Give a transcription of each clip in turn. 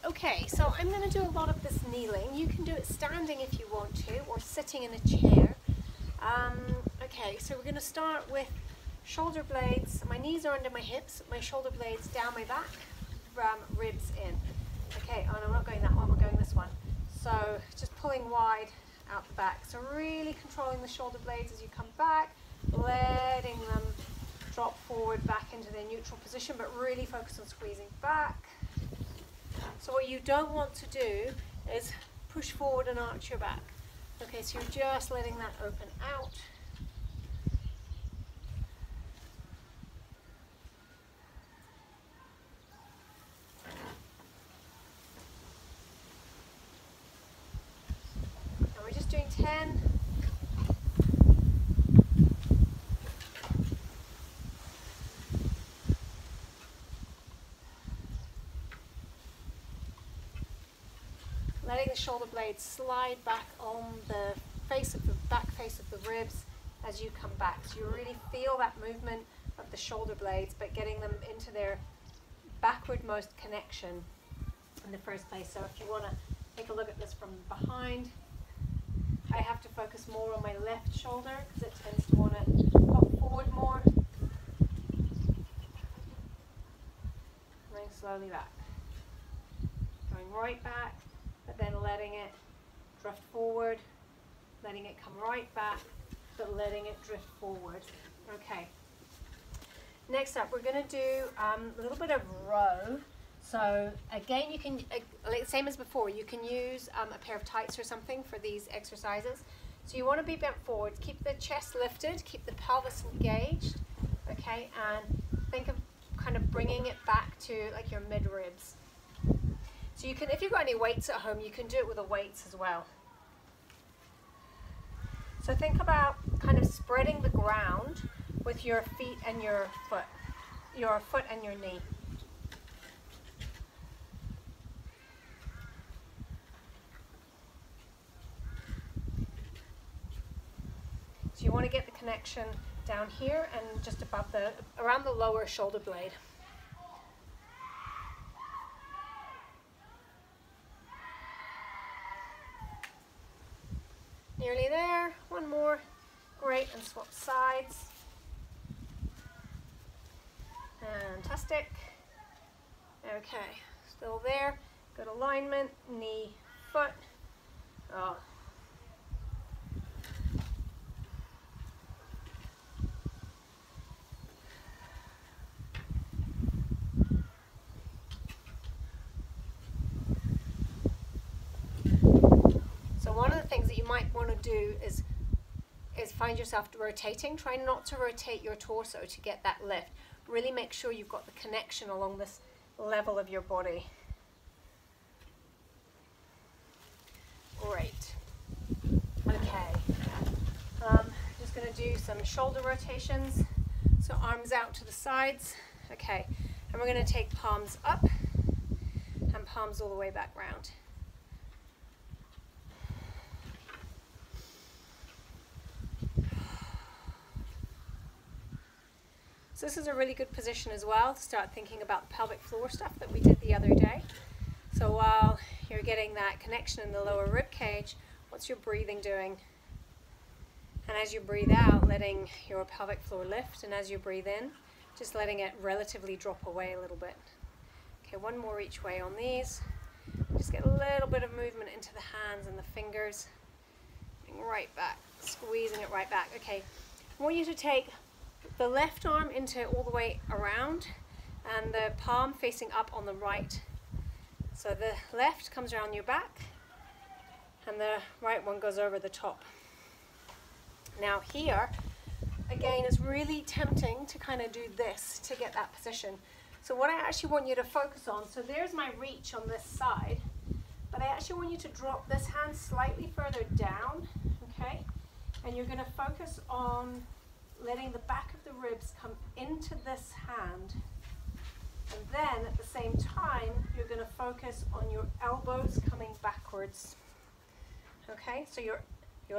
Okay, so I'm going to do a lot of this kneeling. You can do it standing if you want to, or sitting in a chair. Okay, so we're going to start with shoulder blades. My knees are under my hips, my shoulder blades down my back, ribs in. Okay, oh no, I'm not going that one, we're going this one. So just pulling wide out the back. So really controlling the shoulder blades as you come back, letting them drop forward back into their neutral position, but really focus on squeezing back. So what you don't want to do is push forward and arch your back. Okay, so you're just letting that open out. And we're just doing 10. Letting the shoulder blades slide back on the back face of the ribs as you come back. So you really feel that movement of the shoulder blades, but getting them into their backwardmost connection in the first place. So if you want to take a look at this from behind, I have to focus more on my left shoulder because it tends to want to pop forward more. Going slowly back. Going right back, but then letting it drift forward, letting it come right back, but letting it drift forward. Okay. Next up, we're going to do a little bit of row. So again, you can, same as before, you can use a pair of tights or something for these exercises. So you want to be bent forward, keep the chest lifted, keep the pelvis engaged, okay, and think of kind of bringing it back to like your mid ribs. So you can, if you've got any weights at home, you can do it with the weights as well. So think about kind of spreading the ground with your feet and your foot and your knee. So you want to get the connection down here and just above around the lower shoulder blade. Nearly there, one more, great, and swap sides. Fantastic. Okay, still there, good alignment, knee, foot. Oh. One of the things that you might want to do is find yourself rotating. Try not to rotate your torso to get that lift. Really make sure you've got the connection along this level of your body. Great. Okay. Just going to do some shoulder rotations. So arms out to the sides. Okay. And we're going to take palms up and palms all the way back round. So this is a really good position as well to start thinking about the pelvic floor stuff that we did the other day. So while you're getting that connection in the lower rib cage, what's your breathing doing? And as you breathe out, letting your pelvic floor lift, and as you breathe in, just letting it relatively drop away a little bit. Okay, one more each way on these. Just get a little bit of movement into the hands and the fingers. Right back, squeezing it right back. Okay, I want you to take the left arm into all the way around and the palm facing up on the right. So the left comes around your back and the right one goes over the top. Now here, again, it's really tempting to kind of do this to get that position. So what I actually want you to focus on, so there's my reach on this side, but I actually want you to drop this hand slightly further down, okay? And you're going to focus on letting the back of the ribs come into this hand, and then at the same time you're going to focus on your elbows coming backwards. Okay, so your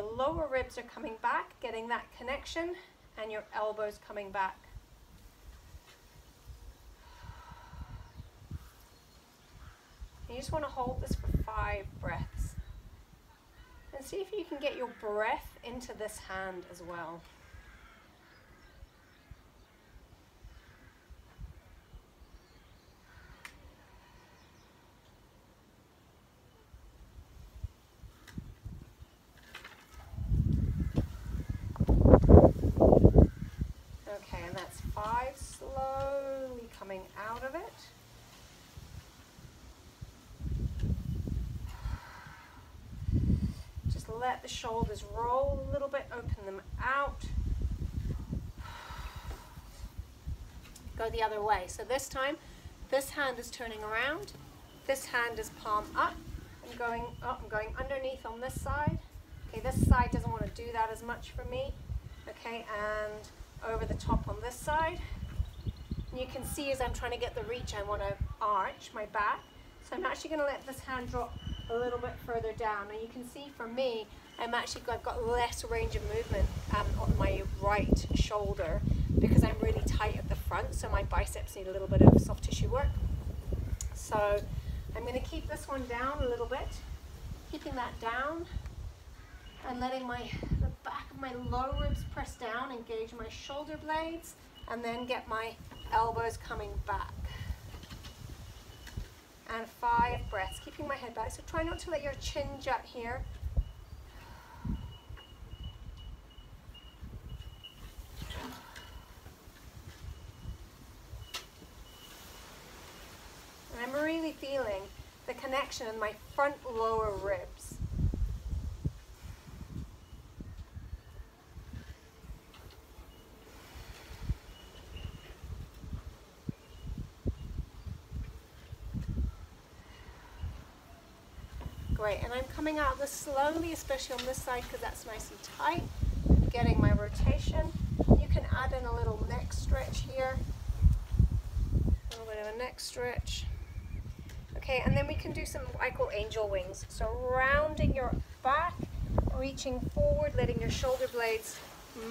lower ribs are coming back, getting that connection, and your elbows coming back. You just want to hold this for 5 breaths. And see if you can get your breath into this hand as well. Okay, and that's 5, slowly coming out of it. Just let the shoulders roll a little bit, open them out. Go the other way. So this time, this hand is turning around, this hand is palm up. I'm going underneath on this side. Okay, this side doesn't want to do that as much for me. Okay, and over the top on this side. And you can see as I'm trying to get the reach, I want to arch my back. So I'm actually going to let this hand drop a little bit further down. And you can see for me, I've got less range of movement on my right shoulder because I'm really tight at the front, so my biceps need a little bit of soft tissue work. So I'm going to keep this one down a little bit, keeping that down and letting the back of my low ribs press down, engage my shoulder blades, and then get my elbows coming back. And 5 breaths, keeping my head back. So try not to let your chin jut here. And I'm really feeling the connection in my front lower ribs. Great, and I'm coming out this slowly, especially on this side because that's nice and tight. Getting my rotation. You can add in a little neck stretch here. A little bit of a neck stretch. Okay, and then we can do some what I call angel wings. So rounding your back, reaching forward, letting your shoulder blades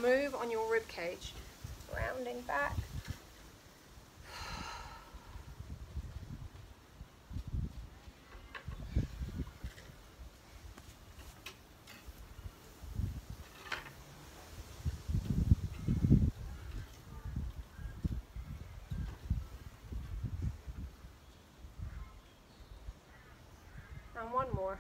move on your rib cage. Rounding back. And one more.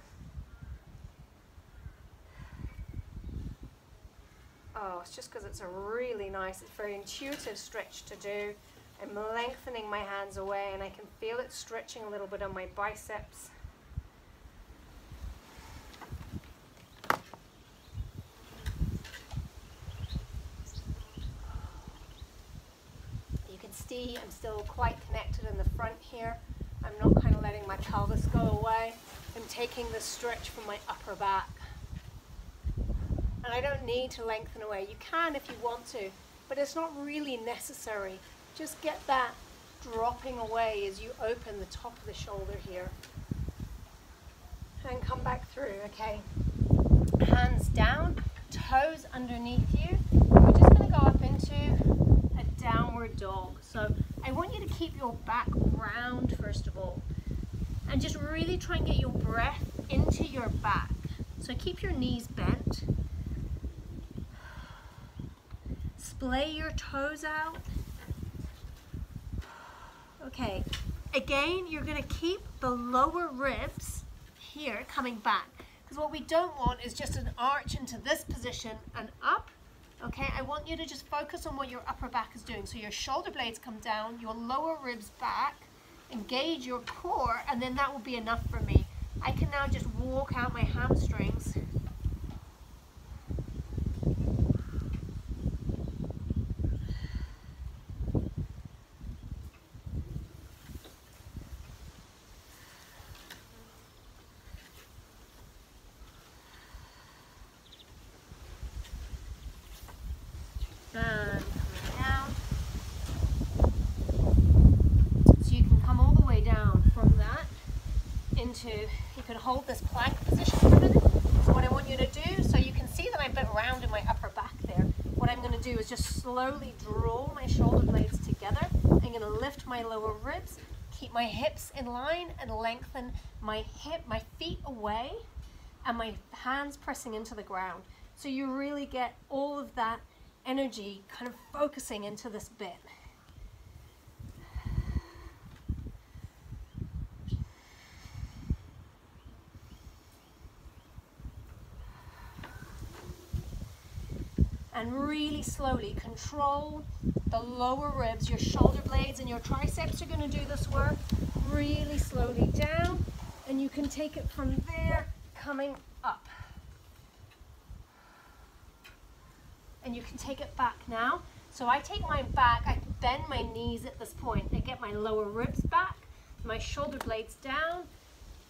Oh, it's just because it's a really nice, it's a very intuitive stretch to do. I'm lengthening my hands away and I can feel it stretching a little bit on my biceps. You can see I'm still quite connected in the front here. I'm not kind of letting my pelvis go away. I'm taking the stretch from my upper back. And I don't need to lengthen away. You can if you want to, but it's not really necessary. Just get that dropping away as you open the top of the shoulder here. And come back through, okay? Hands down, toes underneath you. We're just gonna go up into a downward dog. So I want you to keep your back round first of all. And just really try and get your breath into your back. So keep your knees bent. Splay your toes out. Okay, again, you're gonna keep the lower ribs here coming back. Because what we don't want is just an arch into this position and up. Okay, I want you to just focus on what your upper back is doing. So your shoulder blades come down, your lower ribs back, engage your core, and then that will be enough for me. I can now just walk out my hamstrings. And coming down. So you can come all the way down from that into, you can hold this plank position for a minute. So what I want you to do, so you can see that I'm a bit round in my upper back there. What I'm going to do is just slowly draw my shoulder blades together. I'm going to lift my lower ribs, Keep my hips in line and lengthen my feet away and my hands pressing into the ground. So you really get all of that energy kind of focusing into this bit. And really slowly control the lower ribs. Your shoulder blades and your triceps are going to do this work. Really slowly down, and you can take it from there, coming up. And you can take it back now. So I take my back, I bend my knees at this point. I get my lower ribs back, my shoulder blades down,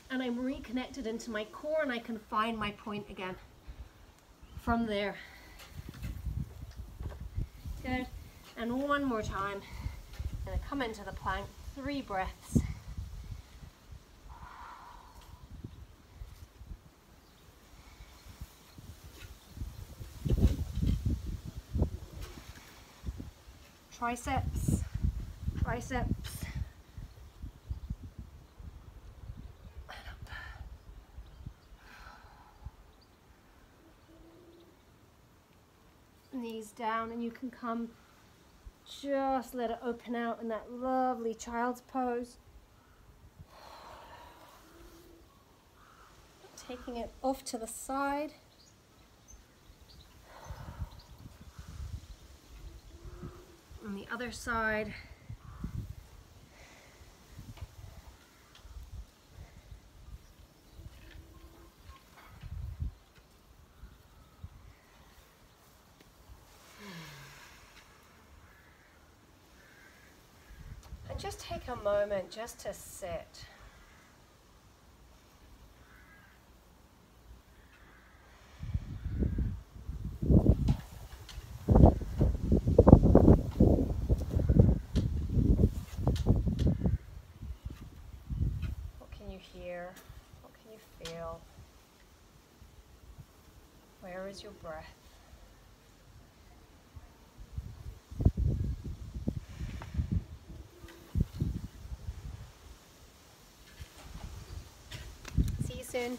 and I'm reconnected into my core, and I can find my point again from there. Good. And one more time. I'm going to come into the plank, 3 breaths. Triceps, triceps. And up. Knees down, and you can come, just let it open out in that lovely child's pose. Taking it off to the side. On the other side. And just take a moment just to sit. Hear? What can you feel? Where is your breath? See you soon.